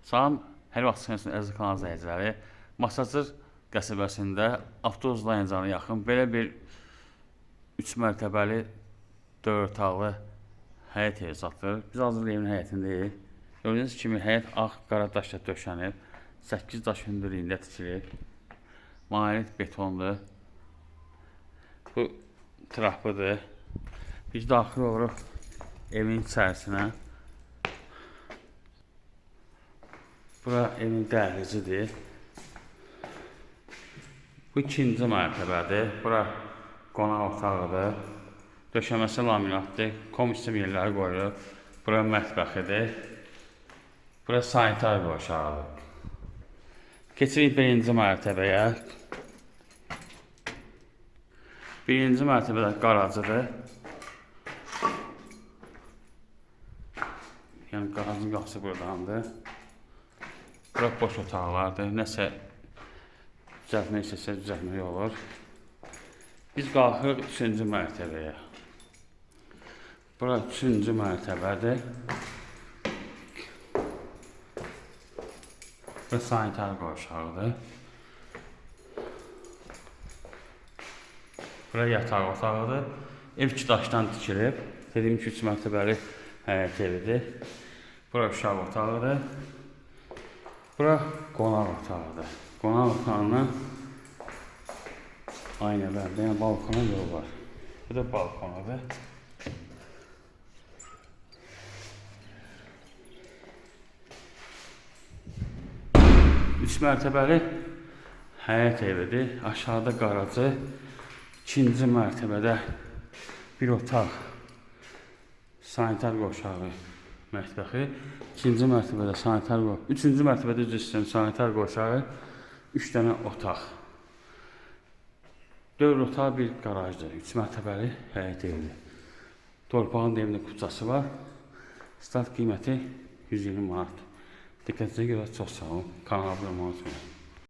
Salam, hər vaxt çıxırsınız əziz kanal izləyiciləri. Masazır qəsəbəsində avtobus dayanacağına yaxın belə bir 3 mərtəbəli 4 otaqlı həyət evi satılır. Biz hazır evin həyətindəyik. Gördüyünüz kimi həyət ağ qara daşla döşənib, 8 daş hündürlüyündə tikilib. Monolit betondur. Bu trapıdır. Biz daxil oluruq evin içərisinə. Bura evin dəhlizidir. Bu ikinci mərtəbədir. Bura qonaq otağıdır. Döşəməsi laminatdır. Komisyon yerləri qoyulur. Bura mətbəxidir. Bura sanitar qovşağıdır. Keçirik birinci mərtəbəyə. Birinci mərtəbədə qarajıdır. Yəni qarajın qapısı buradandır. Bura boş otaqlardır. Nəsə düzəltmək istəsə düzəltmək olur. Biz qalxırıq 3-cü mərtəbəyə. Bura 3-cü mərtəbədir. Bura sanitar qovşağıdır. Bura yataq otağıdır. Ev 2 daşdan tikilib. Dediyim ki 3 mərtəbəli həyət evidir. Bura uşaq otağıdır. Bura qonaq otağıdır. Qonaq otağından aynı bəldə, yəni balkona yol var. Bu da balkonadır. Üç mərtəbəli həyət evidir. Aşağıda qarajı. İkinci mərtəbədə bir otaq. Sanitar qovşağı mətbəxi. İkinci mərtəbədə sanitar qovşağı. Üçüncü mərtəbədə üzr istəyirəm, sanitar qovşağı. 3 dənə otaq. 4 otaq, bir qarajdır. 3 mərtəbəli həyət evidir. Torpağın evində kupçası var. Start qiyməti 120 manat. Diqqətinizə görə çox sağ olun. Kanala abunə olmayı unutmayın.